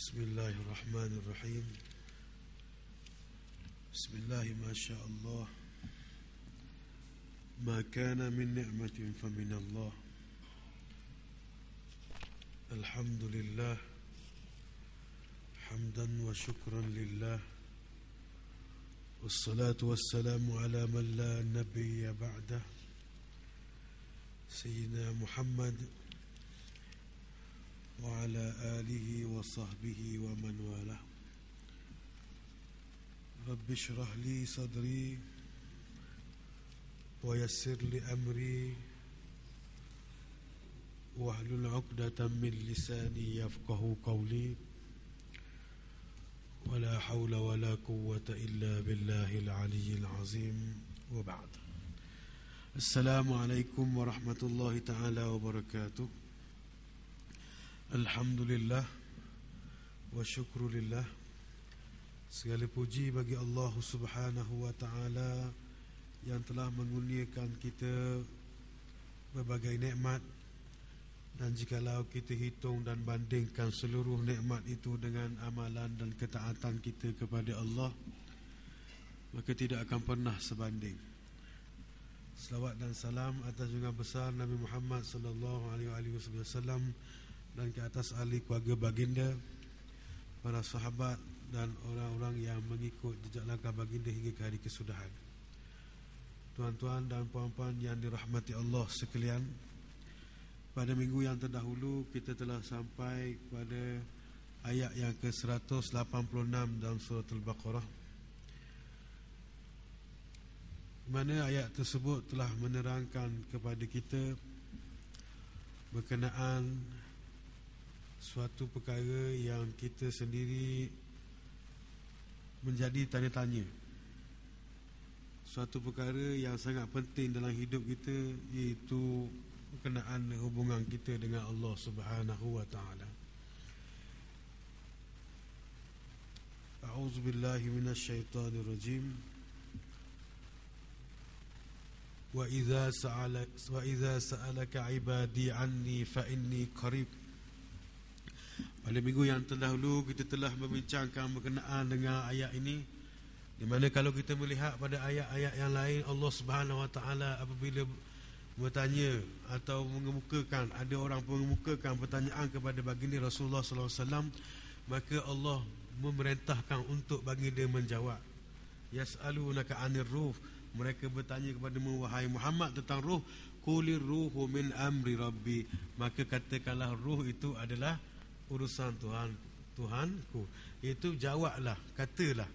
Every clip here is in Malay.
Bismillahirrahmanirrahim. Bismillah, masya Allah. Ma kana min ni'matin fa min Allah. Alhamdulillah, hamdan wa syukran lillah. Wassalatu wassalamu ala man la nabiyya ba'dah, Sayyidina Muhammad wa ala alihi wa sahbihi wa man walah. Rabbi shrah li sadri wa yassir li amri wahlul 'uqdatam min lisani yafqahu qawli. Wala hawla wala quwwata illa billahil aliyyil azim. Wa ba'd. Assalamualaikum warahmatullahi taala wabarakatuh. Alhamdulillah wa syukrulillah. Segala puji bagi Allah Subhanahu wa taala yang telah mengurniakan kita berbagai nikmat, dan jikalau kita hitung dan bandingkan seluruh nikmat itu dengan amalan dan ketaatan kita kepada Allah, maka tidak akan pernah sebanding. Selawat dan salam atas junjungan besar Nabi Muhammad sallallahu alaihi wasallam dan ke atas ahli keluarga baginda, para sahabat dan orang-orang yang mengikut jejak langkah baginda hingga ke hari kesudahan. Tuan-tuan dan puan-puan yang dirahmati Allah sekalian, pada minggu yang terdahulu kita telah sampai kepada ayat yang ke-186 dalam surah Al-Baqarah, mana ayat tersebut telah menerangkan kepada kita berkenaan suatu perkara yang kita sendiri menjadi tanya-tanya, suatu perkara yang sangat penting dalam hidup kita, iaitu berkenaan hubungan kita dengan Allah Subhanahu wa taala. A'udzubillahi minasyaitonir rajim. Wa idza sa'alaka 'ibadi 'anni fa inni qarib. Pada minggu yang terdahulu kita telah membincangkan berkenaan dengan ayat ini, di mana kalau kita melihat pada ayat-ayat yang lain, Allah Subhanahu wa taala apabila bertanya atau mengemukakan, ada orang mengemukakan pertanyaan kepada baginda Rasulullah sallallahu alaihi wasallam, maka Allah memerintahkan untuk baginda menjawab. Yas'alunaka 'anir ruh, mereka bertanya kepadamu wahai Muhammad tentang ruh. Qulir ruhu min amri rabbi, maka katakanlah ruh itu adalah urusan Tuhanku. Itu jawablah, katalah.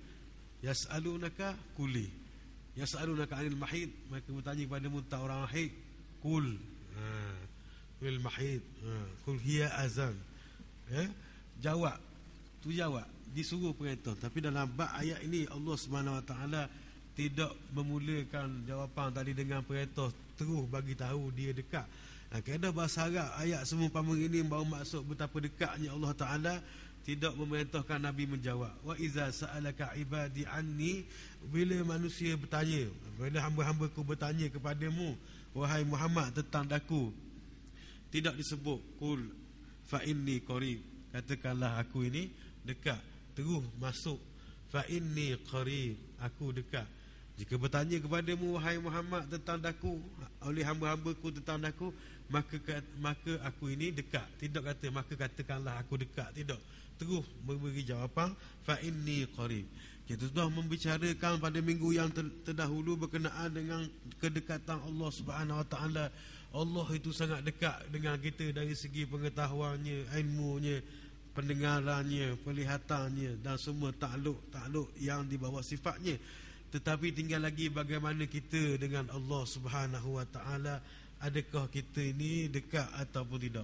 Yas'alunaka quli, yas'alunaka 'anil mahid, mereka bertanya kepadamu tentang orang haid. Qul bil mahid, qul hiya azan. Jawab, tu jawab, disuruh perintah. Tapi dalam bab ayat ini Allah Subhanahu wa taala tidak memulakan jawapan tadi dengan perintah, terus bagi tahu dia dekat. Kaedah bahasa Arab, ayat seumpama ini baru maksud betapa dekatnya Allah Ta'ala, tidak memerintahkan Nabi menjawab. Wa iza sa'alaka ibadi anni, bila manusia bertanya, bila hamba-hambaku bertanya kepadamu wahai Muhammad tentang daku, tidak disebut qul fa inni qarib, katakanlah aku ini dekat, terus masuk fa inni qarib, aku dekat. Jika bertanya kepadamu wahai Muhammad tentang daku, oleh hamba-hambaku tentang daku, maka aku ini dekat. Tidak kata maka katakanlah aku dekat, tidak, terus memberi jawapan fa inni qarib. Kita sudah membicarakan pada minggu yang terdahulu berkenaan dengan kedekatan Allah Subhanahu wa taala. Allah itu sangat dekat dengan kita dari segi pengetahuannya, ilmunya, pendengarannya, penglihatannya dan semua takluk yang di bawah sifatnya. Tetapi tinggal lagi bagaimana kita dengan Allah Subhanahu wa taala, adakah kita ini dekat ataupun tidak.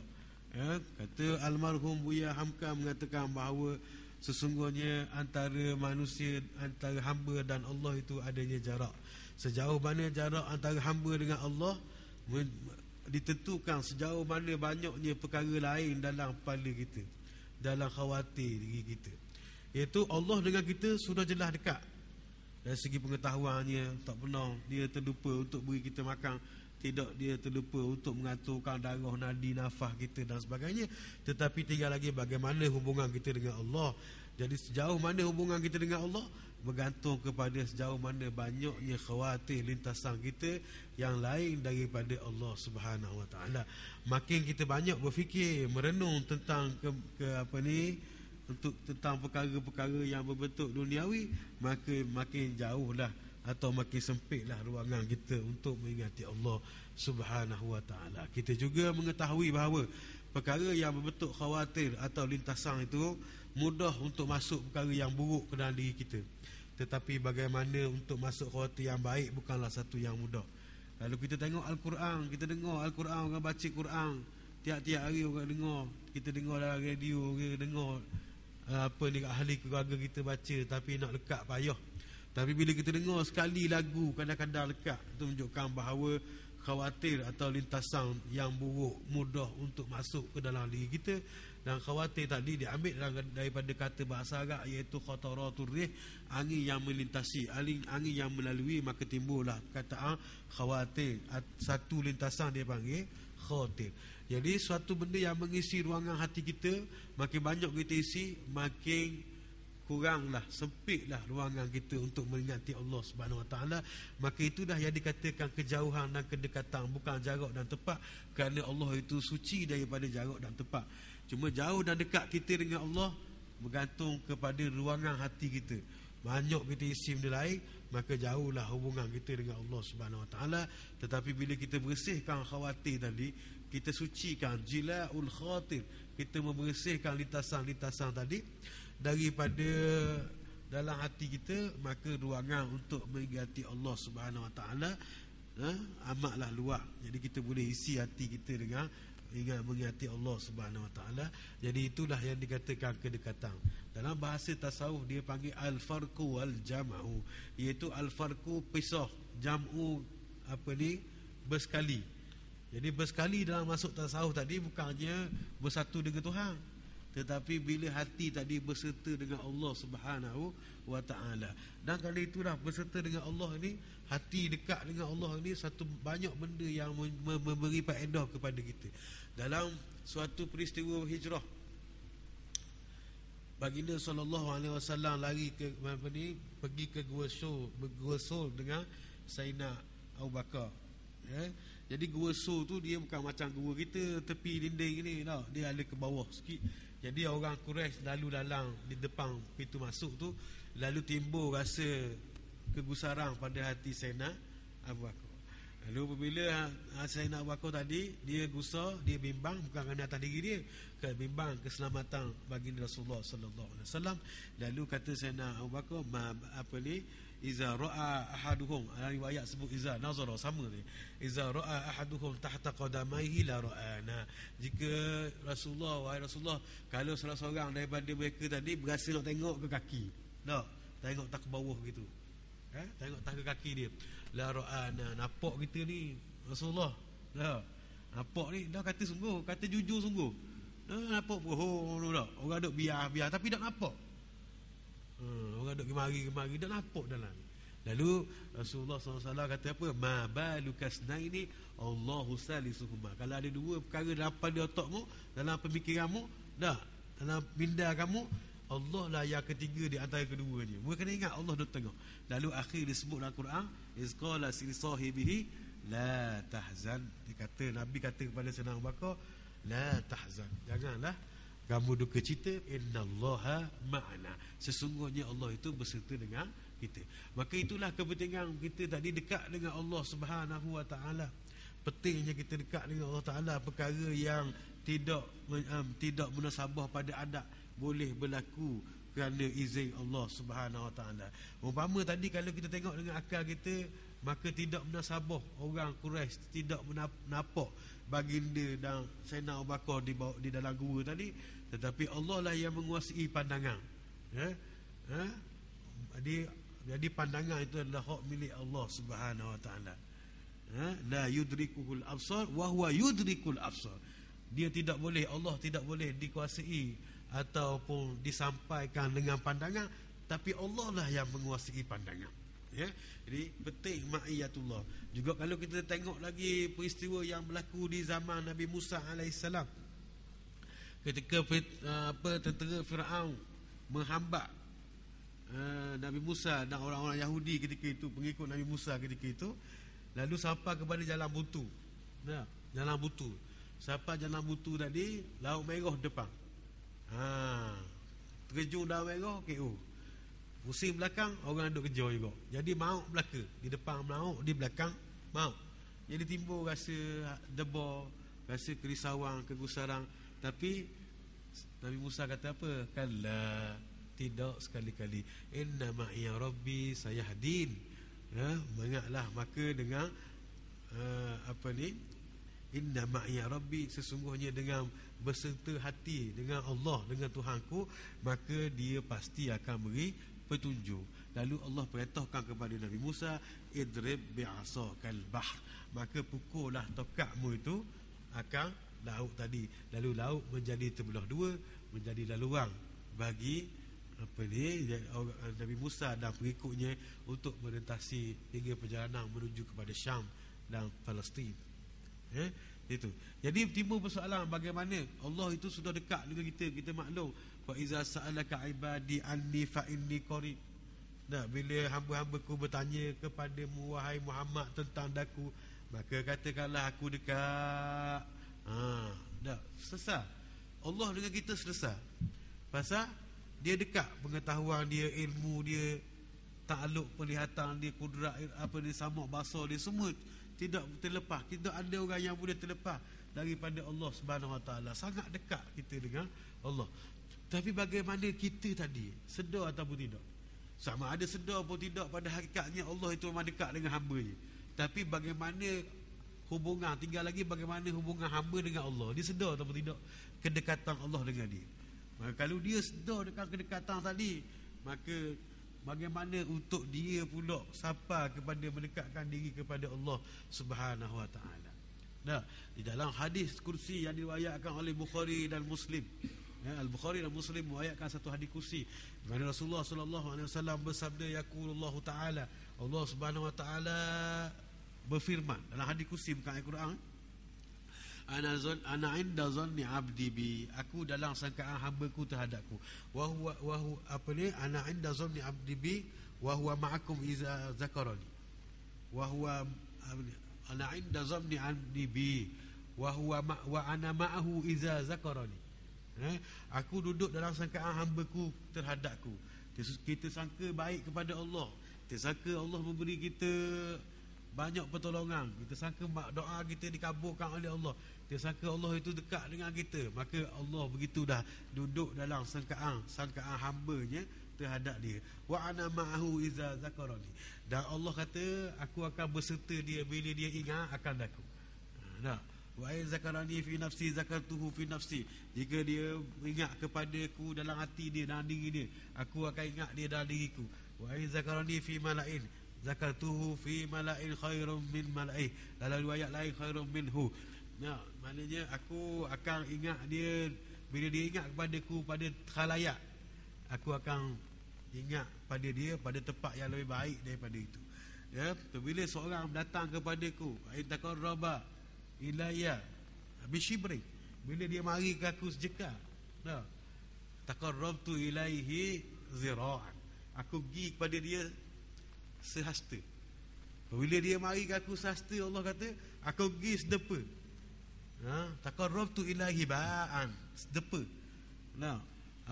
Kata almarhum Buya Hamka mengatakan bahawa sesungguhnya antara manusia, antara hamba dan Allah itu adanya jarak. Sejauh mana jarak antara hamba dengan Allah ditentukan sejauh mana banyaknya perkara lain dalam kepala kita, dalam khawatir diri kita. Iaitu Allah dengan kita sudah jelas dekat. Dari segi pengetahuannya, tak pernah dia terlupa untuk beri kita makan tidak dia terlupa untuk mengaturkan darah, nadi, nafas kita dan sebagainya. Tetapi tinggal lagi bagaimana hubungan kita dengan Allah. Jadi sejauh mana hubungan kita dengan Allah bergantung kepada sejauh mana banyaknya khawatir lintasan kita yang lain daripada Allah Subhanahu Wa Taala. Makin kita banyak berfikir, merenung tentang tentang perkara-perkara yang berbentuk duniawi, maka makin jauhlah atau makin sempitlah ruangan kita untuk mengingati Allah Subhanahu Wa Taala. Kita juga mengetahui bahawa perkara yang berbentuk khawatir atau lintasan itu mudah untuk masuk perkara yang buruk ke dalam diri kita. Tetapi bagaimana untuk masuk khawatir yang baik bukanlah satu yang mudah. Lalu kita tengok Al-Quran, kita dengar Al-Quran, orang baca Quran tiap-tiap hari orang dengar, kita dengar dalam radio, kita dengar ahli keluarga kita baca, tapi nak lekat payah. Tapi bila kita dengar sekali lagu kadang-kadang lekat, itu menunjukkan bahawa khawatir atau lintasan yang buruk mudah untuk masuk ke dalam diri kita. Dan khawatir tadi diambil daripada kata bahasa Arab, iaitu khataratur rih, angin yang melintasi, angin yang melalui, maka timbullah kataan khawatir. Satu lintasan dia panggil khawatir. Jadi suatu benda yang mengisi ruangan hati kita, makin banyak kita isi, makin kuranglah, sempitlah ruangan kita untuk mengingati Allah Subhanahu Wa Taala. Maka itulah yang dikatakan kejauhan dan kedekatan, bukan jarak dan tempat, kerana Allah itu suci daripada jarak dan tempat. Cuma jauh dan dekat kita dengan Allah bergantung kepada ruangan hati kita. Banyak kita isi benda lain, maka jauhlah hubungan kita dengan Allah Subhanahu Wa Taala. Tetapi bila kita bersihkan khawatir tadi, kita sucikan jilaul khatir, kita membersihkan lintasan-lintasan tadi daripada dalam hati kita, maka ruangan untuk mengingati Allah Subhanahu Wa Taala amatlah luas. Jadi kita boleh isi hati kita dengan mengingati Allah Subhanahu Wa Taala. Jadi itulah yang dikatakan kedekatan. Dalam bahasa tasawuf dia panggil al-farqu wal jam'u, iaitu al-farqu pisah, jam'u bersekali. Jadi bersekali dalam masuk tasawuf tadi bukannya bersatu dengan Tuhan, tetapi bila hati tadi berserta dengan Allah Subhanahu Wa Taala. Dan kerana itulah berserta dengan Allah ini, hati dekat dengan Allah ini, satu banyak benda yang memberi faedah kepada kita. Dalam suatu peristiwa hijrah, baginda SAW lari ke pergi ke Gua Sur dengan Sayyidina Abu Bakar. Jadi Gua Sur tu dia bukan macam gua kita tepi dinding ni tau, dia ada ke bawah sikit. Jadi orang Quraisy lalu dalam di depan pintu masuk tu, lalu timbul rasa kegusaran pada hati Sayyidina Abu Bakar. Lalu apabila Sayyidina Abu Bakar tadi dia gusar, dia bimbang, bukan kerana atas diri dia, bimbang keselamatan baginda Rasulullah sallallahu alaihi wasallam. Lalu kata Sayyidina Abu Bakar, iza ra'a ahaduhum, riwayat sebut iza nazara, sama ni, iza ra'a ahaduhum tahta qadamaihi la ra'ana. Jika wahai Rasulullah, kalau salah seorang daripada mereka tadi berasa nak tengok ke kaki, tak tengok tak ke bawah gitu, tengok tak ke kaki dia, la ra'ana, nampak kita ni Rasulullah, nampak ni, dah kata sungguh, kata jujur sungguh, nampak bohong tak, orang duk biar tapi tak nampak. Orang duk kemari dah nampak dalam. Lalu Rasulullah SAW kata apa? Ma balukasnaini Allahu salisuhuma. Kalau ada dua perkara dalam pada otakmu, dalam pemikiranmu, dalam minda kamu, Allah lah yang ketiga di antara keduanya. Mereka kena ingat Allah duk tengok. Lalu akhir disebut dalam Quran, izqala li sahibihi la tahzan. Nabi kata kepada Sayyidina Abu Bakar, la tahzan, janganlah kamu duka cita, innallaha ma'ana, sesungguhnya Allah itu berserta dengan kita. Maka itulah kepentingan kita tadi dekat dengan Allah Subhanahu Wa Taala. Pentingnya kita dekat dengan Allah Taala. Perkara yang tidak munasabah pada adat boleh berlaku kerana izin Allah Subhanahu Wa Taala. Umpama tadi kalau kita tengok dengan akal kita, maka tidak munasabah orang Quraisy tidak menapok baginda dan Sayyidina Abu Bakar di dalam gua tadi, tetapi Allah lah yang menguasai pandangan. Jadi pandangan itu adalah hak milik Allah Subhanahu Wa Taala. La yudrikuhul absar wa huwa yudrikul absar. Allah tidak boleh dikuasai ataupun disampaikan dengan pandangan, tapi Allah lah yang menguasai pandangan. Ya, jadi penting ma'iyatullah. Juga kalau kita tengok lagi peristiwa yang berlaku di zaman Nabi Musa alaihissalam, ketika tentera Firaun menghambat Nabi Musa dan orang-orang Yahudi ketika itu, pengikut Nabi Musa ketika itu, lalu sampai kepada jalan buntu. Nah, jalan buntu. Sampai jalan buntu tadi, Laut Merah depan. Terjun Laut Merah, KO. Musim belakang, orang duduk kejar juga. Jadi maut belaka. Di depan maut, di belakang maut. Jadi timbul rasa debar, rasa kerisauan, kegusaran. Tapi Nabi Musa kata apa? Kalla, tidak sekali-kali. Inna ma'iya rabbi sayahdin. Mengatlah maka dengan Inna ma'iya rabbi, sesungguhnya dengan berserta hati dengan Allah, dengan Tuhanku, maka dia pasti akan beri petunjuk. Lalu Allah perintahkan kepada Nabi Musa, idrib bi'asakal bahr, maka pukullah tokakmu itu akan laut tadi. Lalu laut menjadi terbelah dua, menjadi laluan bagi Nabi Musa dan pengikutnya untuk melintasi hingga perjalanan menuju kepada Syam dan Palestin. Itu. Jadi timbul persoalan bagaimana Allah itu sudah dekat dengan kita. Kita maklum, fa iza sa'alaka ibadi anni fa inni qarib. Nah, bila hamba-hambaku bertanya kepadamu wahai Muhammad tentang daku, maka katakanlah aku dekat. Dah selesai. Allah dengan kita selesai. Pasal dia dekat, pengetahuan dia, ilmu dia, takluk penglihatan dia, kudrat dia, samak basar dia, semua tidak terlepas. Tidak ada orang yang boleh terlepas daripada Allah Subhanahu Wa Taala. Sangat dekat kita dengan Allah. Tapi bagaimana kita tadi, sedar ataupun tidak? Sama ada sedar ataupun tidak, pada hakikatnya Allah itu memang dekat dengan hamba-Nya. Tapi bagaimana hubungan, tinggal lagi bagaimana hubungan hamba dengan Allah. Dia sedar ataupun tidak kedekatan Allah dengan dia. Maka kalau dia sedar dengan kedekatan tadi, maka bagaimana untuk dia pula sampai kepada mendekatkan diri kepada Allah Subhanahu Wa Taala. Nah, di dalam hadis kursi yang diriwayatkan oleh Bukhari dan Muslim, Al-Bukhari dan Muslim meriwayatkan satu hadis kursi di mana Rasulullah sallallahu alaihi wasallam bersabda, yaqulullahu taala, Allah Subhanahu Wa Taala berfirman dalam hadis kursi, bukan Al-Quran, ana inda zanni abdi bi, aku dalam sangkaan hamba-Ku terhadapku. Wa huwa ana inda zanni abdi bi wa huwa ma'akum iza zakarani. Wa huwa ana inda zanni abdi bi wa huwa wa ana ma'ahu iza zakarani. Aku duduk dalam sangkaan hamba-Ku terhadapku. Kita sangka baik kepada Allah, kita sangka Allah memberi kita banyak pertolongan, kita sangka doa kita dikabulkan oleh Allah, kita sangka Allah itu dekat dengan kita, maka Allah begitu dah duduk dalam sangkaan hamba-Nya terhadap dia. Wa ana ma'ahu iza zakarani, dan Allah kata aku akan berserta dia bila dia ingat akan aku. Wa in zakarani fi nafsi zakartuhu fi nafsi, jika dia ingat kepadaku dalam hati dia, dalam diri dia, aku akan ingat dia dalam diriku. Wa in zakarani fi mala'in zakartuhu fi mala'in khairum min mala'ih, dalam riwayat lain khairum minhu. Maknanya aku akan ingat dia bila dia ingat kepadaku pada khalayak, aku akan ingat pada dia pada tempat yang lebih baik daripada itu. Bila seorang datang kepadaku, in taqarraba ilayya bishibri, bila dia mari ke aku sejekal, taqarrabtu ilaihi zira'an, aku pergi kepada dia sehasta. Bila dia mari ke aku sehasta, Allah kata aku pergi sedepa. Taqarrabtu ilaihi ba'an, sedepa.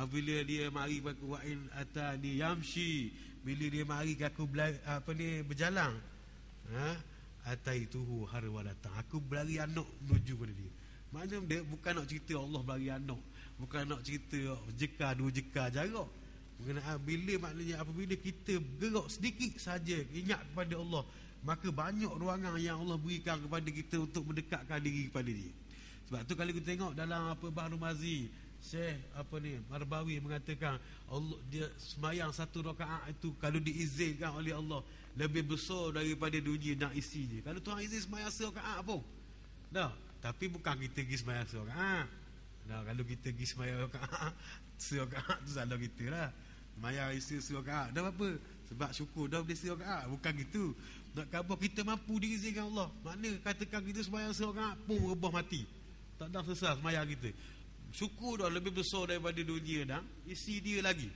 Bila dia mari ke aku, wa in atani yamshi, bila dia mari ke aku berjalan, ataituhu harwalatan, aku berlari anak menuju pada dia. Maknanya dia bukan nak cerita Allah berlari anak, bukan nak cerita jeka dua jeka jarak. Maknanya apabila kita gerak sedikit saja ingat kepada Allah, maka banyak ruangan yang Allah berikan kepada kita untuk mendekatkan diri kepada dia. Sebab tu kalau kita tengok dalam Bahrul Mazi, Syekh Marbawi mengatakan Allah, dia sembahyang satu rakaat itu kalau diizinkan oleh Allah lebih besar daripada dunia dan isinya. Kalau Tuhan izin sembahyang serakaat pun tapi bukan kita pergi sembahyang serakaat. Kalau kita pergi sembahyang serakaat tu salah kita lah. Sembahyang isi serakaat dah apa? Sebab syukur dah boleh serakaat. Bukan gitu. Nak khabar kita mampu diizinkan Allah. Makna katakan kita sembahyang serakaat pun rebah mati. Tak dah selesai sembahyang kita. Syukur dah lebih besar daripada dunia dah. Isi dia lagi.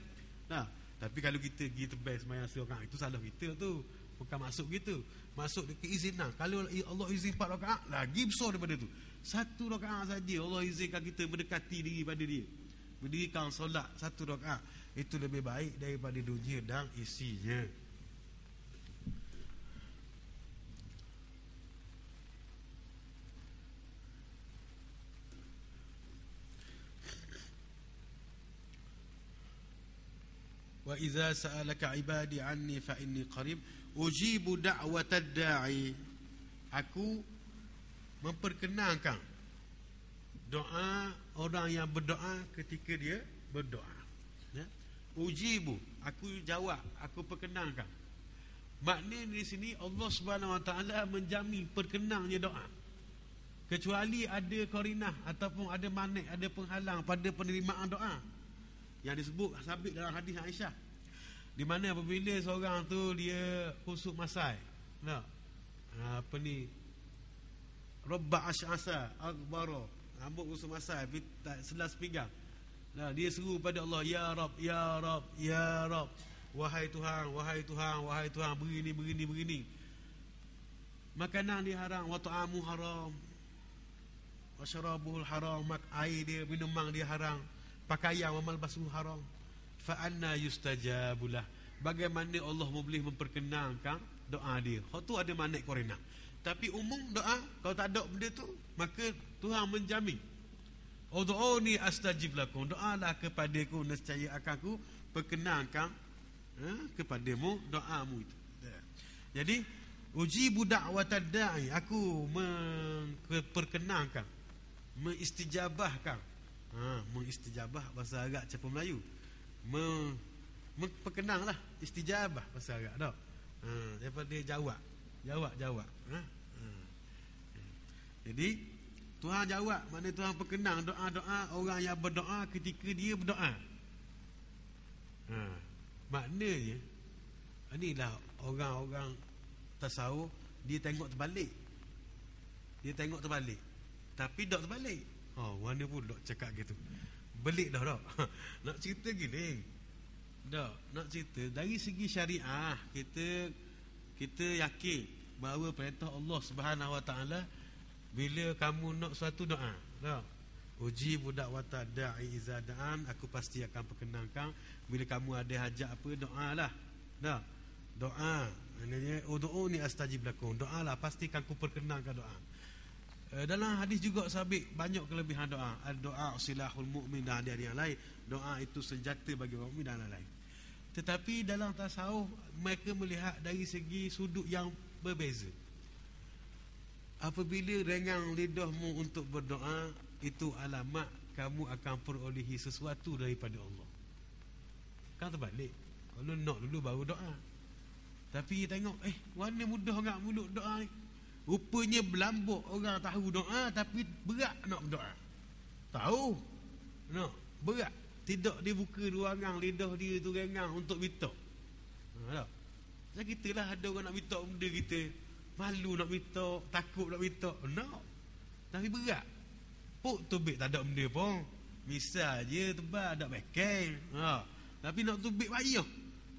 Nah, tapi kalau kita pergi tebas sembahyang serakaat, itu salah kita tu. Bukan maksud kita. Maksud keizinan. Kalau Allah izin 4 rakaat, lagi besar daripada tu. 1 rakaat saja Allah izinkan kita mendekati diri pada dia. Mendirikan solat 1 rakaat. Itu lebih baik daripada dunia dan isinya. Wa idza sa'alaka 'ibadi 'anni fa inni qarib ujibu da'watad da'i. Aku memperkenankan doa orang yang berdoa ketika dia berdoa. Ya? Ujibu, aku jawab, aku perkenankan. Maknanya di sini Allah Subhanahu Wa Taala menjamin perkenannya doa. Kecuali ada qarinah ataupun ada manik, ada penghalang pada penerimaan doa. Yang disebut sabit dalam hadis Aisyah. Di mana apabila seorang tu dia khusuk masai. Nah. Apa ni? Rabba asy'asa aghbara. Rambut khusuk masai, selas pinggang. Nah, dia seru pada Allah, ya Rab, ya Rab, ya Rab. Wahai Tuhan, wahai Tuhan, wahai Tuhan, begini. Makanan dia haram, wa ta'amu haram. Wa syarabuhul haram, air dia, minuman dia haram. Pakaian wa malbasuhu haram. Fa anna yustajabulah. Bagaimana Allah boleh memperkenankan doa dia? Hak tu ada makna korina. Tapi umum doa, kalau tak ada benda tu, maka Tuhan menjamin. Ud'uni astajib lakum. Doalah kepadaku, nescaya akan aku perkenankan kepadamu doamu itu. Jadi ujibu da'watad da'i, aku memperkenankan, mengistijabahkan. Mengistijabah bahasa Arab cepu Melayu. Memperkenanglah, istijabah bahasa Arab dak. Daripada jawab. Jadi Tuhan jawab, maknanya Tuhan perkenang doa-doa orang yang berdoa ketika dia berdoa. Maknanya inilah orang-orang tasawuf, dia tengok terbalik. Tapi tak terbalik. Mana pun dok cakap gitu. Belik dah dok. Nak cerita gini. Dok, nak cerita dari segi syariah, kita yakin bahawa perintah Allah Subhanahu Wa Taala bila kamu nak suatu doa, tak? Uji budak wata da'i iza da'an, aku pasti akan perkenankan. Bila kamu ada hajat apa, doalah. Tak? Doa. Maknanya ud'uni astajib lakum. Doalah, pastikan aku perkenankan doa. Dalam hadis juga sabit banyak kelebihan doa. Doa silahul mu'min dan ada yang lain. Doa itu senjata bagi orang mukmin dan lain-lain. Tetapi dalam tasawuf mereka melihat dari segi sudut yang berbeza. Apabila renggang lidahmu untuk berdoa, itu alamat kamu akan perolehi sesuatu daripada Allah. Kan terbalik. Kalau nak dulu baru doa. Tapi tengok, mana mudah enggak mulut doa ni. Rupanya berlambuk orang tahu doa, tapi berat nak berdoa. Tahu nak berat. Tidak dia buka ruangan lidah dia tu renggang untuk minta. Tak? Macam kita lah, ada orang nak minta benda kita, malu nak minta, takut nak minta. No. Tapi berat. Pok tubik tak ada benda pun. Misal je tebal ada bengkel. Tapi nak tubik payah.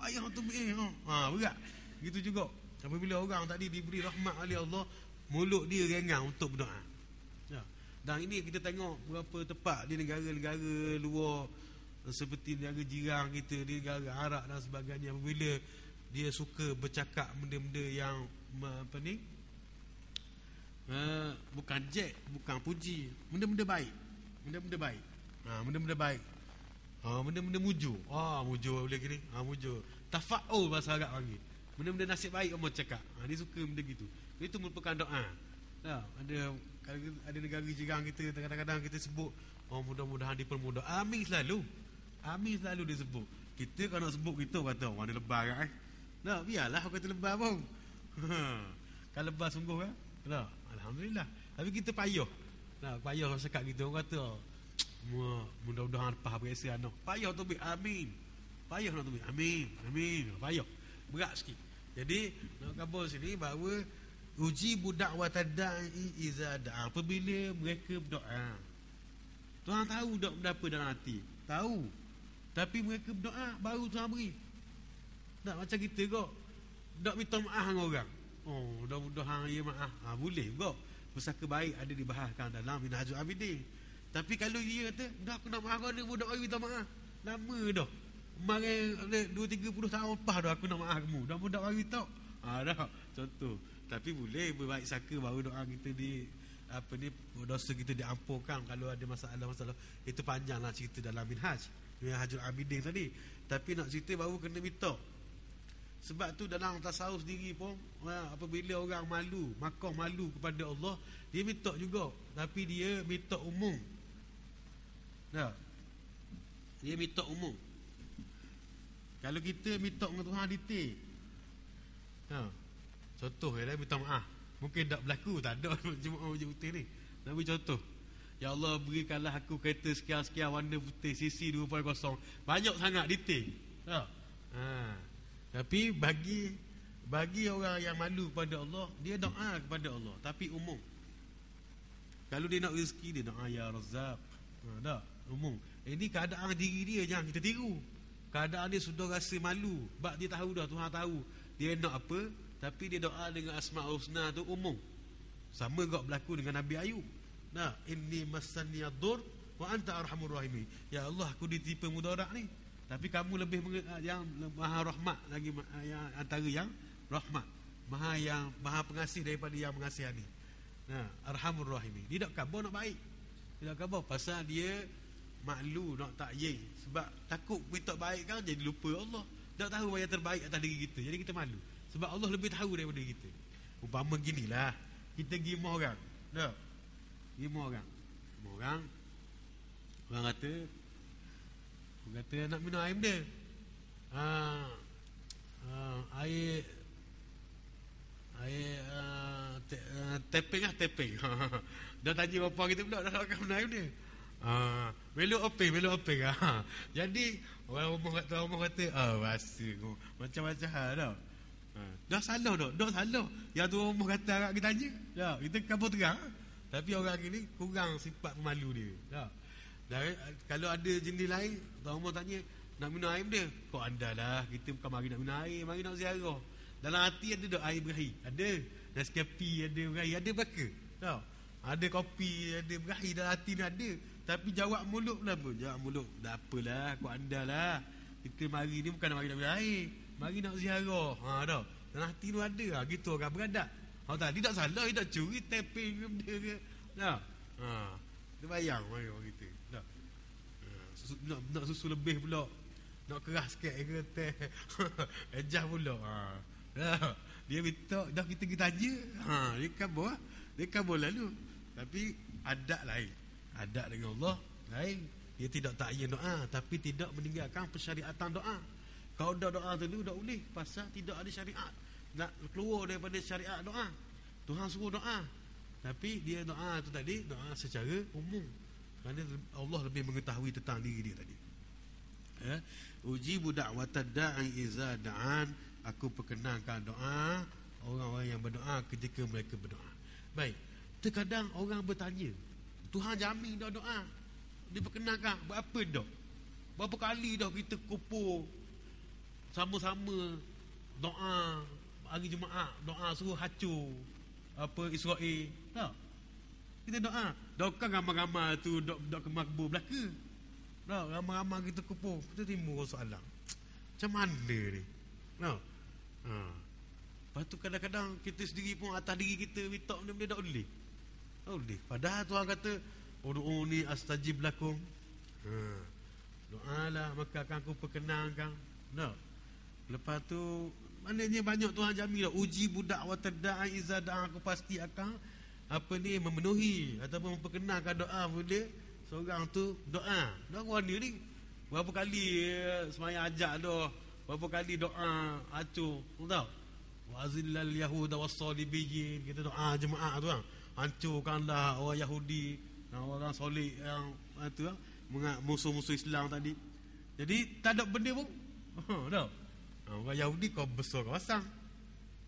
Payah nak tubik. Berat. Gitu juga. Apabila orang tadi diberi rahmat oleh Allah, mulut dia renggang untuk berdoa. Dan ini kita tengok berapa tempat di negara-negara luar, seperti negara jiran kita, di negara Arab dan sebagainya, apabila dia suka bercakap benda-benda yang apa ni, bukan jet, bukan puji, benda-benda baik, benda-benda baik, benda-benda baik, benda-benda mujur, mujur boleh gini, mujur, tafa'ul bahasa Arab panggil, benda-benda nasib baik orang cakap, dia suka benda gitu. Itu merupakan doa. Ada negara jiran kita, kadang-kadang kita sebut, mudah-mudahan dipermudah. Amin selalu disebut. Kita kalau nak sebut kita kata orang dia lebar kan. Biarlah orang kata lebar pun. Kalau lebar sungguh kan. Alhamdulillah. Tapi kita payah. Payah orang cakap gitu, orang kata mudah-mudahan lepas berasa anak. Payah tu amin. Payah nak tu amin. Payah. berat sikit. Jadi nak kabur sini bahawa uji budak watada'i iza da'a, apabila mereka berdoa. Tuhan tahu dok benda apa dalam hati, tahu. Tapi mereka berdoa baru Tuhan beri. Tak macam kita kok dok minta maaf dengan orang. Oh, mudah-mudahan ya maaf. Boleh kok. Pusaka baik ada dibahaskan dalam Minhajul Abidin. Tapi kalau dia kata, dah aku nak maaf kau ni, budak baru minta maaf. Lama dah. Kemarin 2-30 tahun lepas dah aku nak maaf kamu. Dah budak baru minta. Dah. Contoh. Tapi boleh berbaik sangka baru doa kita dosa kita diampunkan kalau ada masalah-masalah. Itu panjanglah cerita dalam Minhajul Abidin tadi. Tapi nak cerita baru kena minta. Sebab tu dalam tasawuf sendiri pun, apabila orang malu, makan malu kepada Allah, dia minta juga. Tapi dia minta umum. Dia minta umum. Kalau kita minta dengan Tuhan detail. Contoh dia minta maaf. Mungkin tak berlaku, tak ada Jumaat putih ni. Tapi contoh, ya Allah berikanlah aku kereta sekian-sekian warna putih CC 2.0. Banyak sangat detail. Tapi bagi orang yang malu kepada Allah, dia doa kepada Allah, tapi umum. Kalau dia nak rezeki, dia doa ya Razzaq. Tak, umum. Ini keadaan diri dia, jangan kita tiru. Keadaan dia sudah rasa malu, sebab dia tahu dah, Tuhan tahu dia nak apa, tapi dia doa dengan Asmaul Husna tu umum. Sama juga berlaku dengan Nabi Ayub. Inni massaniyadur wa anta arhamur rahimin. Ya Allah, aku ditipu mudarat ni, tapi kamu lebih yang maha rahmat lagi, yang antara yang rahmat, maha pengasih daripada yang mengasihani. Arhamur rahimin. Dia tak khabar nak baik. Dia tak khabar pasal dia maklum nak takyid. Sebab takut minta baik kan jadi lupa Allah. Tak tahu yang terbaik atas diri kita. Jadi kita malu. Sebab Allah lebih tahu daripada kita. Umpama ginilah, kita pergi rumah orang. Pergi rumah orang. Orang kata nak minum air dia. Air tepeng. Dah tanya bapa kita pula dah nak minum air dia. Meluk openg. Jadi orang rumah kata, rasa macam-macam hal dah. Dah salah dah. Yang tu rumah kata agak kita tanya. Kita kabur terang. Tapi orang ini kurang sifat pemalu dia. Kalau ada jenis lain, tuan rumah tanya nak minum air dia. Kau andalah, kita bukan mari nak minum air, mari nak ziarah. Dalam hati ada dak air berair, ada Nescafe, ada berair, ada belaka. Ada kopi, ada berair dalam hati ni ada. Tapi jawab mulut pula apa? Jawab mulut, dah apalah, kau andalah. Kita mari ni bukan nak mari nak minum air, mari nak ziarah. Dah. Dalam hati tu ada, gitu orang beradab. Dia tak salah, dia tak curi tepeng benda ke. Dia bayang orang kita. Nak susu lebih pula, nak keras sikit ke teh. Ejah pula. Dia minta, dah kita tanya. Dia kabur lalu. Tapi adab lain. Adab dengan Allah lain. Dia tidak takyin doa, tapi tidak meninggalkan persyariatan doa. Kalau dah doa dulu tak boleh, pasal tidak ada syariat. Nak keluar daripada syariat doa. Tuhan suruh doa, tapi dia doa tu tadi doa secara umum. Kerana Allah lebih mengetahui tentang diri dia tadi. Ujibu da'watad da'i iza da'an. Aku perkenankan doa orang-orang yang berdoa ketika mereka berdoa. Baik. Terkadang orang bertanya, Tuhan jamin dah doa, dia perkenankan. Berapa dah? Berapa kali dah kita kumpul sama-sama doa hari Jumaat, doa suruh hacur Israel. Tak? Kita doa. Dokang ramai-ramai tu dok kemakbul belaka. Dah ramai-ramai kita kumpul, kita timbul soalan. Macam mana ni? Lepas tu kadang-kadang kita sendiri pun atas diri kita minta benda-benda tak boleh. Tak boleh. Padahal Tuhan kata, ud'uni astajib lakum. Doalah maka akan aku perkenankan. Lepas tu maknanya banyak Tuhan jamin dah. Uji budak watada'a iza da'a, aku pasti akan memenuhi ataupun memperkenalkan doa bila seorang tu doa. Dah warna ni berapa kali semayang ajak dah, berapa kali doa acur, tahu? Wazillal yahuda was-salibiyyin, kita doa jemaah tu kan. Hancurkanlah orang Yahudi, orang soleh yang musuh-musuh Islam tadi. Jadi tak ada benda pun. Tahu? Orang Yahudi kau besar kosong.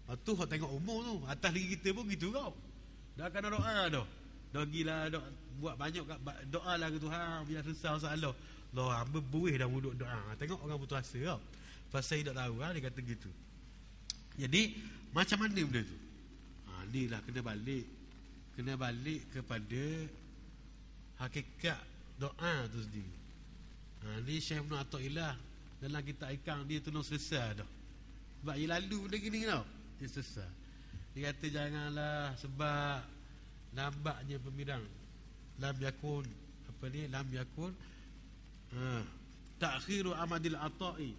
Lepas tu kau tengok umur tu, atas diri kita pun gitu kau. Dah kena doa dah. Dah gila doa, buat banyak doa lah ke Tuhan biar selesai masalah. Loh, hamba buih dah duduk doa. Tengok orang putus asa kau. Pasal dia tak tahu dia kata gitu. Jadi macam mana benda tu? Ni lah kena balik kepada hakikat doa tu sendiri. Ni Syekh Ibn Athaillah dalam kitab Ikang dia tulis selesai dah. Sebab ia lalu benda gini tau. Dia selesai. Dia kata janganlah sebab lambatnya pemirang. Lam yakun ta'khiru amadil ata'i.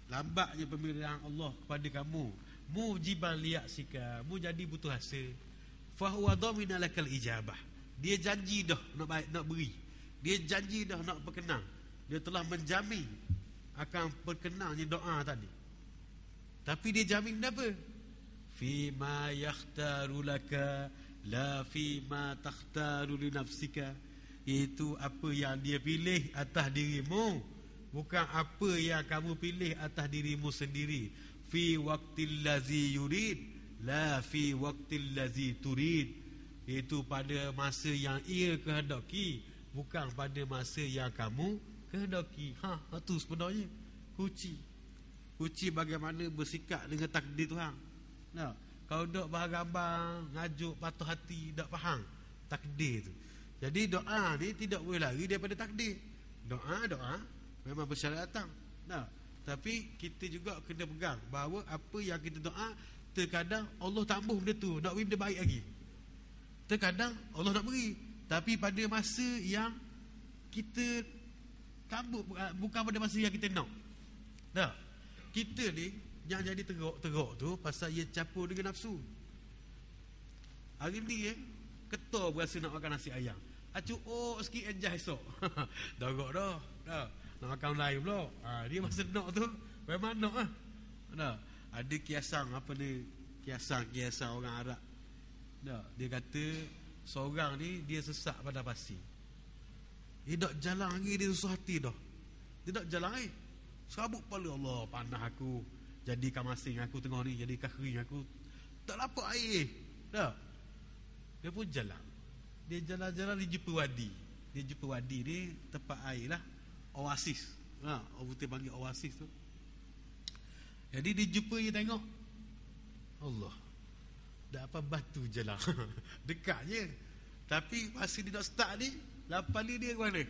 Lambatnya pemberian Allah kepada kamu mujiban liyaksika, mu jadi putus asa. Fa huwa dhamina lakal ijabah. Dia janji dah nak beri. Dia janji dah nak berkenan. Dia telah menjamin akan berkenannya doa tadi. Tapi dia jamin apa? Fi ma yakhtaru laka la fi ma takhtaru li nafsika. Itu apa yang dia pilih atas dirimu, bukan apa yang kamu pilih atas dirimu sendiri. Fi waqtil ladzi yurid la fi waqtil ladzi turid. Itu pada masa yang ia kehendaki, bukan pada masa yang kamu kehendaki. Itu sebenarnya kunci bagaimana bersikap dengan takdir Tuhan. Nah, kalau dok bergambar, ngajuk patah hati, tak faham takdir tu. Jadi doa ni tidak boleh lari daripada takdir. Doa memang bersyarat datang. Nah, tapi kita juga kena pegang bahawa apa yang kita doa, terkadang Allah tambah benda tu, nak beri benda baik lagi. Terkadang Allah nak beri, tapi pada masa yang kita tambah, bukan pada masa yang kita nak. Nah, kita ni yang jadi teruk tu pasal ia campur dengan nafsu. Hari ni ketua berasa nak makan nasi ayam, sikit enjah esok. Dah gok dah. Nak makan lain pula. Dia masa nak tu memang nak lah. Ada kiasan apa ni, kiasan orang Arab. Dia kata seorang ni dia sesak pada pasir. Dia tak jalan lagi, dia susah hati dah. Dia tak jalan lagi. Serabut kepala, Allah panah aku, jadikan masing aku tengah ni, jadikan kering aku, tak dapat air. Dia pun jalan. Dia jalan-jalan, dia jumpa wadi ni tempat air lah, oasis. Orang putih panggil oasis tu. Jadi dia jumpa, dia tengok, Allah, dah apa batu jalan. Dekat je. Tapi masa dia nak start ni, lapan dia ke mana?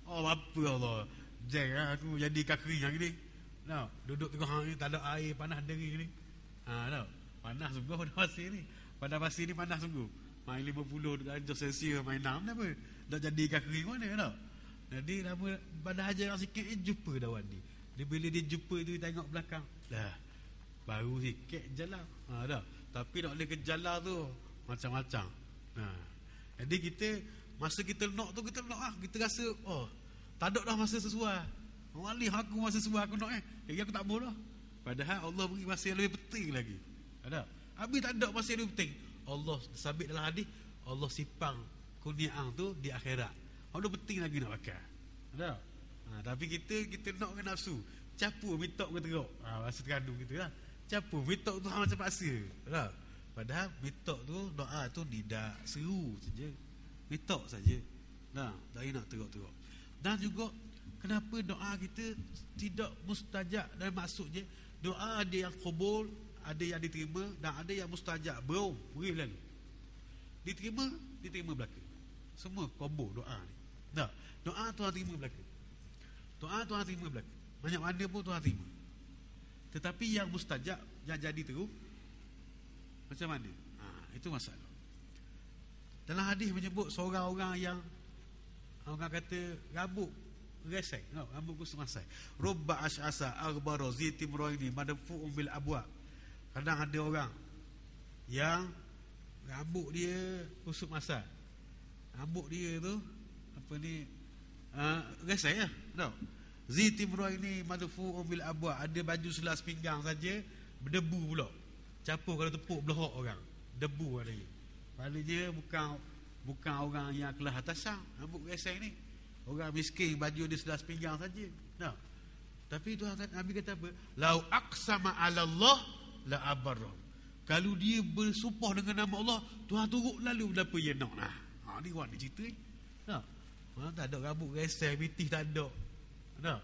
Apa Allah, jangan aku jadi kering lagi ni. Duduk tengah ni, tak ada air, panas deri ni. Panas sungguh pada pasir ni. Pada pasir ni panas sungguh. Main 50 darjah Celsius, main 6 apa. Dah jadi kering mana. Jadi pada hajar sikit jumpa dawan ni. Bila dia jumpa tu, dia tengok belakang, dah baru sikit jalan. Tapi nak boleh ke jalan tu macam-macam. Jadi kita masa kita nak tu, kita rasa tak ada dah masa sesuai. Wali aku masa sesuai aku nak jadi aku tak boleh dah. Padahal Allah beri masa yang lebih penting lagi. Habis tak ada masa yang lebih penting. Allah sabit dalam hadis, Allah sipang kurniaan tu di akhirat. Ada penting lagi nak pakai. Tapi kita nak ke nafsu, capur mitok ke teruk. Bahasa Terengganu gitu lah. Capur mitok tu macam paksa. Padahal mitok tu, doa tu tidak seru saja. Mitok saja. Dari nak teruk-teruk. Dan juga kenapa doa kita tidak mustajab, dan maksudnya doa ada yang qabul, ada yang diterima, dan ada yang mustajab. Beri lalu. Diterima belaka. Semua qabul doa ni. Doa Tuhan terima belaka. Banyak mana pun Tuhan terima. Tetapi yang mustajab, yang jadi teruk, macam mana? Itu masalah. Dalam hadis menyebut seorang orang yang orang kata rambut resek, rambut ku semasai. Rubba ash'asa aghbara zitimraini madfu'un bil abwa. Kadang ada orang yang rambut dia kusut masai. Rambut dia tu apa ni, resek lah. Zitimraini madfu'un bil abwa. Ada baju selas pinggang saja berdebu pula. Capur kalau tepuk belahak orang, debu ada dia. Padahal dia bukan orang yang kelas atasan, rambut resek ni. Orang miskin baju dia selas pinggang saja. Tapi Tuhan Nabi kata apa? Lau aqsama 'ala Allah la abarrah. Kalau dia bersumpah dengan nama Allah, Tuhan turut lalu apa yang nak. Ni orang ni cerita ni. Tak ada rambut reseh, pitih tak ada.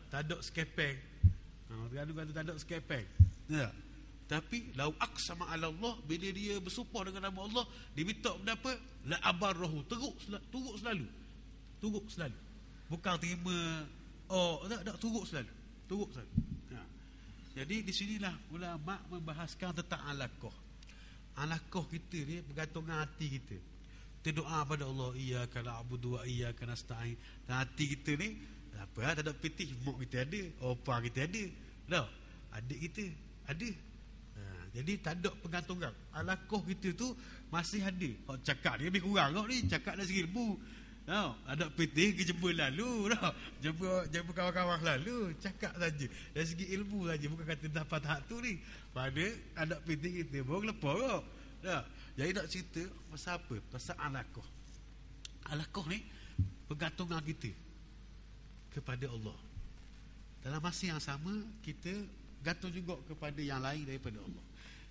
Tak ada skepeng. Gaduh-gaduh tak ada skepeng. Tapi lau aqsama 'ala Allah, bila dia bersumpah dengan nama Allah, dia minta benda apa? La abarrahu, turut selalu. Bukan terima tak turut selalu. Jadi di sinilah ulama membahaskan tentang alaqah. Alaqah kita ni bergantung dengan hati kita. Kita doa pada Allah, iyyaka na'budu wa iyyaka nasta'in. Dan hati kita ni tak ada pitih, mak kita ada, opa kita ada. Adik kita ada. Jadi tak ada pergantungan. Alaqah kita tu masih ada. Cakap dia lebih kurang ni, cakap dah seribu. Ada pitih ke jumpa lalu, jumpa kawan-kawan lalu, cakap saja. Dari segi ilmu saja, bukan kata dapat hak tu ni. Pada ada pitih kita baru lepas. Jadi nak cerita pasal apa? Pasal alaqah. Alaqah ni pergantungan kita kepada Allah. Dalam masa yang sama, kita gantung juga kepada yang lain daripada Allah.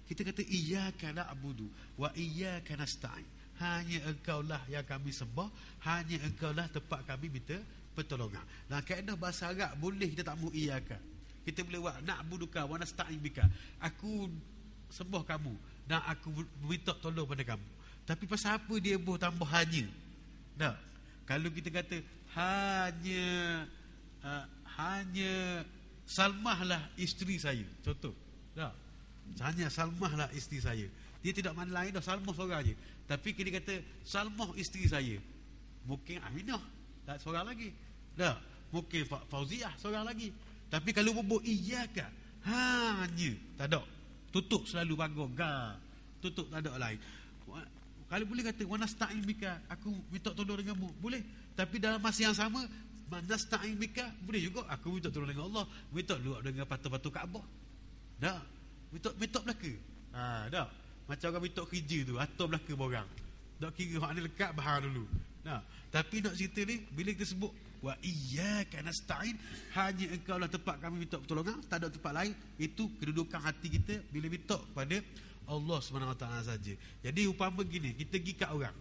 Kita kata iyyaka na'budu wa iyyaka nasta'in. Hanya engkaulah yang kami sembah, hanya engkaulah tempat kami minta pertolongan. Dan kaedah bahasa Arab boleh kita tak mahu iyyaka. Kita boleh buat na'buduka wa nasta'in bika. Aku sembah kamu dan aku minta tolong pada kamu. Tapi pasal apa dia boleh tambah hanya? Kalau kita kata hanya Salmahlah isteri saya, contoh. Hanya Salmahlah isteri saya. Dia tidak mana lain dah, Salmah seorang je. Tapi kita kata Salmah isteri saya, mungkin Aminah tak seorang lagi. Mungkin Fauziah seorang lagi. Tapi kalau buat iyyaka, hanya tak ada. Tutup selalu bangun tutup, tak ada lain. Kalau boleh kata wa nasta'in bika, aku minta tolong denganmu, boleh. Tapi dalam masa yang sama, nasta'in bika, boleh juga aku minta tolong dengan Allah, minta duduk dengan patung-patung Kaabah. Minta belaka. Macam orang minta kerja tu, atur belaka borang. Tak kira hak ni lekat bahar dulu. Tapi nak cerita ni, bila kita sebut wa iyyaka nasta'in, hanya engkau lah tempat kami minta pertolongan, tak ada tempat lain. Itu kedudukan hati kita bila minta pada Allah SWT saja. Jadi umpama gini, kita pergi kat orang,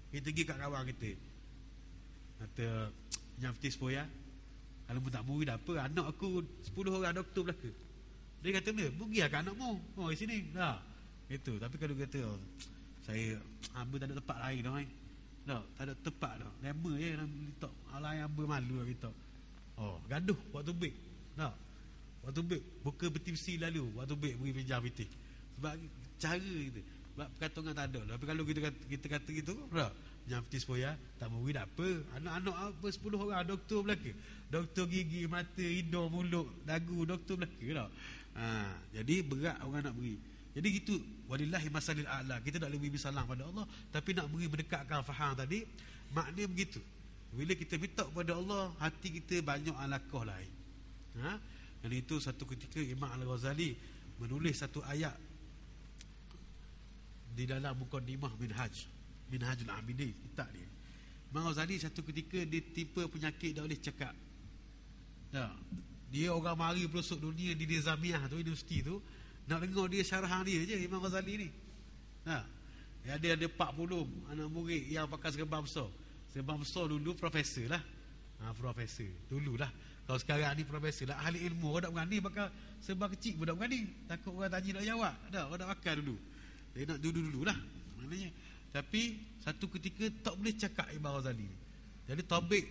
kita pergi kat kawan kita, kata nyamti sepoya, kalau pun tak murid apa, anak aku 10 orang doktor belaka. Dia kata ni, pergilah kat anakmu, di sini itu. Tapi kalau kata saya hamba tak ada tempat lain tak ada tempat dah, lama je letak alai hamba malu lah kita. Gaduh waktu baik. Waktu baik buka beti-besi lalu, waktu baik pergi pinjam piti. Sebab cara kita, sebab perkataan tak ada. Tapi kalau kita kata gitu, yang peti sepoya tak murid apa, anak-anak apa 10 orang doktor belaka. Doktor gigi, mata, hidung, mulut, dagu, doktor belaka. Jadi berat orang nak beri. Jadi gitu, walillahi masalil a'la. Kita nak lebih bersalam pada Allah, tapi nak beri mendekatkan faham tadi, maknanya begitu. Bila kita minta kepada Allah, hati kita banyak alaqah lain. Dan itu satu ketika Imam Al-Ghazali menulis satu ayat di dalam Muqaddimah Minhajul Abidin, kitab dia. Imam Ghazali satu ketika dia tipe penyakit tak boleh cakap. Dia orang mari pelosok dunia di Nizamiah tu, universiti tu, nak dengar dia syarahan dia je, Imam Ghazali ni. Dia ada 40 anak murid yang pakai serban besar. Serban besar dulu profesor lah. Profesor dulu lah. Kalau sekarang ni profesor lah, ahli ilmu. Orang tak berani pakai serban kecil pun tak berani. Takut orang tanya nak jawab. Orang tak pakai dulu. Dia nak dulu lah maknanya. Tapi satu ketika tak boleh cakap Imam Ghazali ni. Jadi tabik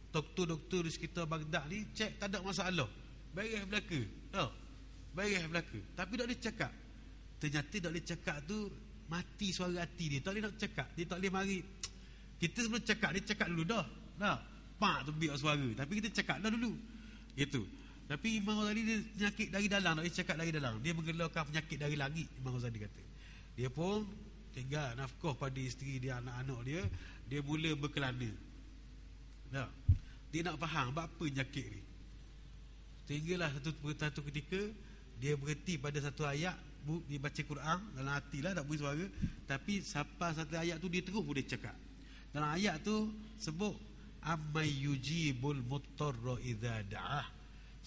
doktor-doktor di sekitar Baghdad ni cek tak ada masalah, beres belaka. Beres belaka. Tapi tak boleh cakap. Ternyata tak boleh cakap tu mati suara hati dia. Tak boleh nak cakap. Dia tak boleh mari. Kita sebelum cakap, dia cakap dulu dah. Pak tu biar suara. Tapi kita cakap dah dulu. Itu. Tapi Imam Ghazali dia penyakit dari dalam, tak boleh cakap dari dalam. Dia menggelarkan penyakit dari langit, Imam Ghazali kata. Dia pun tinggal nafkah pada isteri dia, anak-anak dia. Dia mula berkelana. Dia nak faham apa penyakit ni. Sehinggalah satu ketika dia berhenti pada satu ayat, dia baca Quran dalam hati lah, tak boleh suara. Tapi sampai satu ayat tu dia terus boleh cakap. Dalam ayat tu sebut ammay yujibul muttarra idza da'ah.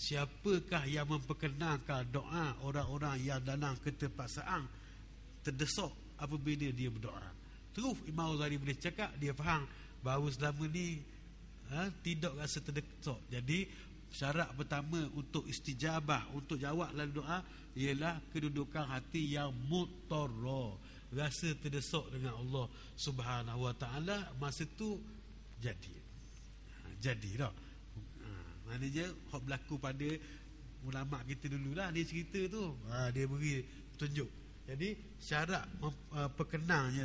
siapakah yang memperkenalkan doa orang-orang yang dalam keterpaksaan terdesak apabila dia berdoa. Terus Imam Ghazali boleh cakap, dia faham bahawa selama ni tidak rasa terdesak. Jadi syarat pertama untuk istijabah, untuk jawab dalam doa, ialah kedudukan hati yang mutarra, rasa terdesak dengan Allah Subhanahu Wa Taala. Masa tu jadi dah. Maknanya hak berlaku pada ulama kita dululah, dia cerita tu, dia beri petunjuk. Jadi syarat perkenalnya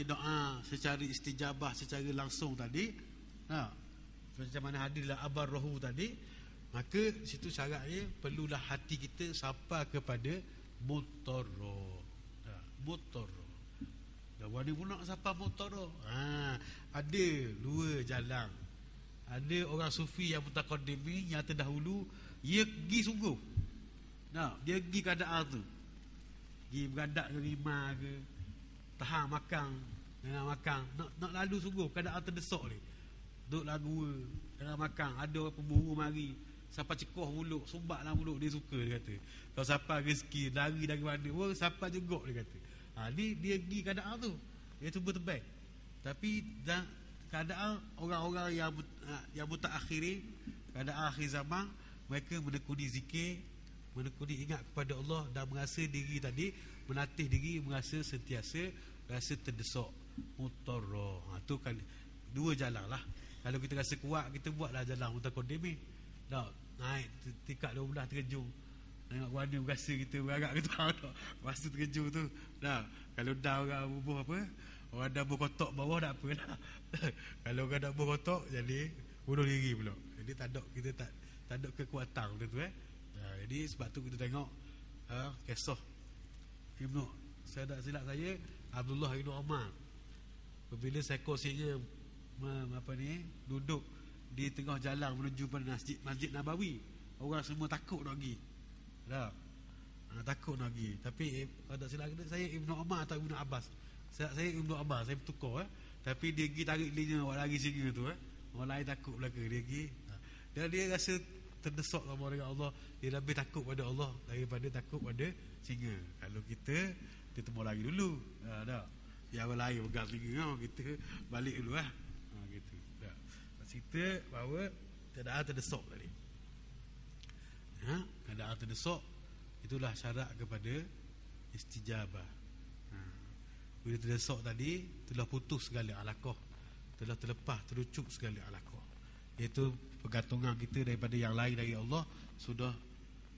doa secara istijabah, secara langsung tadi, macam mana hadirlah abar-rohu tadi, maka situ syaratnya perlulah hati kita sampai kepada mutarra. Mutarra. Dan wani pula sampai mutarra. Ada dua jalan. Ada orang sufi yang mutaqaddimi, yang terdahulu, dia pergi sungguh. Dia pergi keadaan tu, pergi beradak ke rimah ke, tahan makan, dengan makan, nak lalu sungguh keadaan terdesak ni, duduk lagu dengan makan. Ada orang pemburu mari, siapa cekoh mulut, sumbat dalam mulut, dia suka, dia kata. Kalau siapa rezeki lari dari mana pun, siapa jegok, dia kata. Ni dia pergi keadaan tu, dia cuba terbaik. Tapi keadaan orang-orang yang mutaakhirin, keadaan akhir zaman, mereka menekuni zikir, menekuni ingat kepada Allah, dan merasa diri tadi, menatih diri, merasa sentiasa rasa terdesak, mutarra. Tu kan dua jalan lah. Kalau kita rasa kuat, kita buatlah jalan mutaqaddimi. Naik tingkat 12 terjun, tengok warna berasa kita beragak kita masa terjun tu. Kalau dah orang bubuh apa, orang dah berkotak bawah, tak apa lah. Kalau orang dah berkotak, jadi bunuh diri pula. Jadi kita tak ada kekuatan tu jadi sebab tu kita tengok kisah Ibnu, saya tak silap saya, Abdullah Ibnu Umar, apabila seekor singa duduk di tengah jalan menuju pada Masjid Nabawi, orang semua takut nak pergi. Takut nak pergi. Tapi kalau tak silap saya Ibnu Umar atau Ibnu Abbas, saya Ibnu Abbas, saya bertukar tapi dia pergi tarik linya awak lari singa tu orang lain takut belaka, dia pergi. Dan dia rasa terdesak sama dengan Allah, dia lebih takut pada Allah daripada takut pada singa. Kalau kita temu lagi dulu, yang orang lain pegang singa, kita balik dulu gitu. Cerita bahawa keadaan terdesak tadi, keadaan terdesak, itulah syarat kepada istijabah. Bila terdesak tadi, telah putus segala alaqah, telah terlepas, terucuk segala alaqah, iaitu pergantungan kita daripada yang lain dari Allah sudah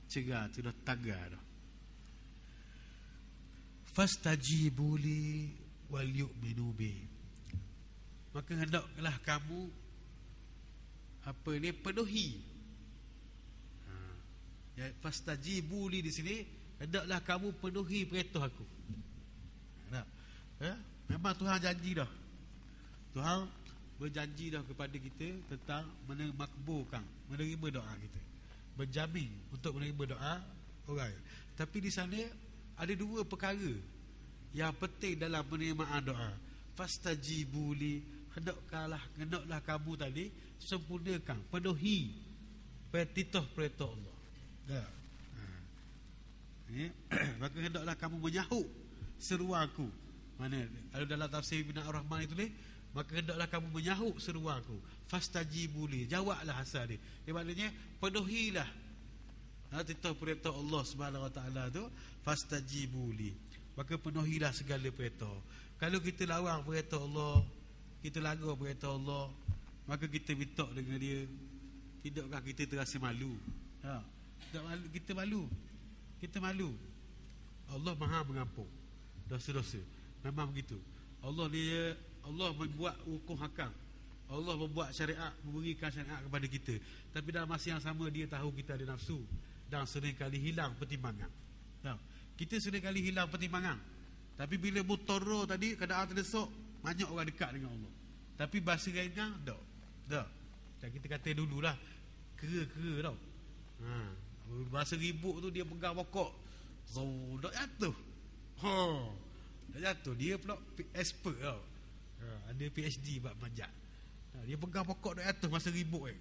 cerah, sudah tagar dah. Fastajibu li wal yu'minu bi, maka hendaklah kamu penuhi. Fastajibu li di sini, hendaklah kamu penuhi perintah aku. Memang Tuhan janji dah, Tuhan berjanji dah kepada kita tentang memakbulkan, menerima doa kita, berjamin untuk menerima doa orang. Tapi di sana ada dua perkara yang penting dalam penerimaan doa. Fastajibu li, hendaklah kamu tadi sempurnakan, penuhi perintah Allah. Maka hendaklah kamu menyahut seruanku. Mana kalau dalam tafsir Ibn Ar-Rahman itu ni, maka hendaklah kamu menyahut seruanku. Fastajibu li, jawablah asal dia. Maknanya penuhilah perintah Allah Subhanahu Wa Taala tu. Fastajibu li, maka penuhilah segala perintah. Kalau kita lawan perintah Allah, kita langgar perintah Allah, maka kita minta dengan dia, tidakkah kita terasa malu? Tak malu, kita malu. Allah Maha mengampun dosa-dosa. Memang begitu. Allah membuat hukum hakam, Allah membuat syariat, memberikan syariat kepada kita. Tapi dalam masa yang sama, dia tahu kita ada nafsu dan seringkali hilang pertimbangan. Kita seringkali hilang pertimbangan. Tapi bila mutarra tadi, keadaan terdesak, banyak orang dekat dengan Allah. Tapi bahasa ringan tak. Kita kata dululah kera-kera tau. Bahasa ribut tu, dia pegang pokok, dah jatuh. Dah jatuh. Dia pula expert tau. Ada PhD bab manjat. Dia pegang pokok dah jatuh masa ribut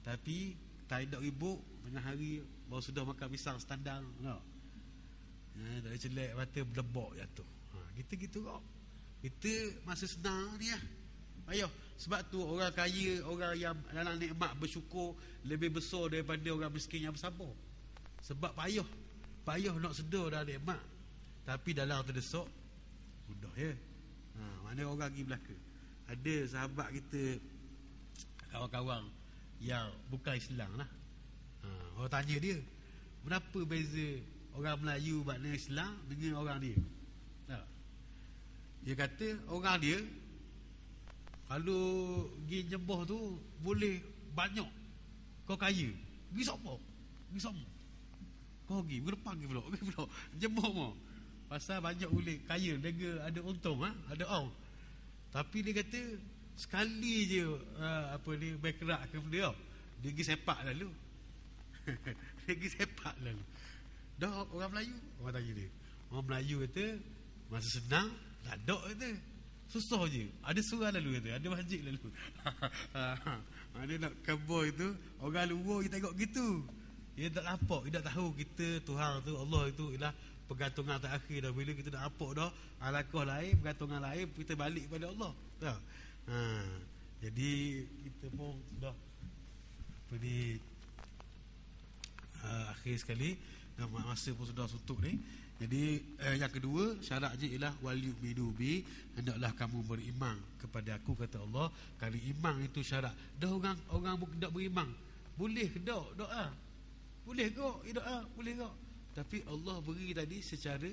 Tapi tak ada ribut tengah hari baru sudah makan pisang standar, no. Tak ada celek mata berlebok jatuh. Gitu-gitu kok. Kita masa senang ni lah. Ayuh, sebab tu orang kaya, orang yang dalam nikmat bersyukur lebih besar daripada orang miskin yang bersabar. Sebab payah nak sedar dalam nikmat, tapi dalam terdesak mudah ya. Mana orang pergi belaka. Ada sahabat kita, kawan-kawan yang bukan Islam lah. Orang tanya dia, berapa beza orang Melayu makna Islam dengan orang dia? Dia kata orang dia kalau pergi nyembah tu boleh banyak. Kau kaya, pergi sokong, pergi sombong. Kau pergi depan ke pula nyembah mau. Pasal banyak boleh kaya, lega, ada untung, ada orang. Tapi dia kata sekali je berkerak ke benda, dia pergi sepak lalu. Dia pergi sepak lalu. Dah orang Melayu, orang tanya dia. Orang Melayu kata masa senang tak ada kata. Susah je. Ada surah lalu kata, ada masjid lalu. Dia nak kabur itu, orang luar dia tengok gitu. Dia tak nampak, dia tak tahu kita Tuhan tu, Allah itu ialah pergantungan terakhir dah. Bila kita dah nampak dah alaqah lain, pergantungan lain, kita balik kepada Allah. Tahu? Jadi kita pun sudah akhir sekali dan masa pun sudah suntuk ni. Jadi yang kedua syaratnya ialah wal yu'minu bi, hendaklah kamu beriman kepada aku, kata Allah. Kalau iman itu syarat. Dah orang tak beriman, boleh ke tak doa? Boleh ke doa? Boleh ke? Tapi Allah beri tadi secara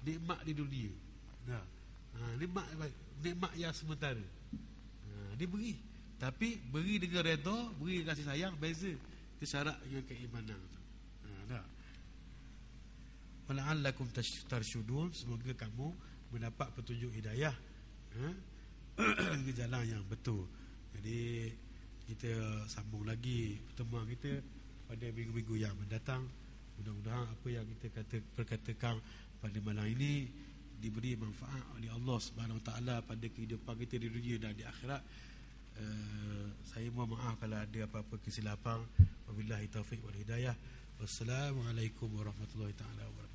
nikmat di dunia. Nikmat yang sementara. Dia beri. Tapi beri dengan redha, beri kasih sayang, beza. Itu syarat dengan keimanan tu. Wala'allakum tarsyudun, semoga kamu mendapat petunjuk hidayah ke jalan yang betul. Jadi kita sambung lagi pertemuan kita pada minggu-minggu yang mendatang. Mudah-mudahan apa yang kita perkatakan pada malam ini diberi manfaat oleh Allah Subhanahu Wa Taala pada kehidupan kita di dunia dan di akhirat. Saya mohon maaf kalau ada apa-apa kesilapan. Wabillahi taufiq wal hidayah. Wassalamualaikum warahmatullahi taala wabarakatuh.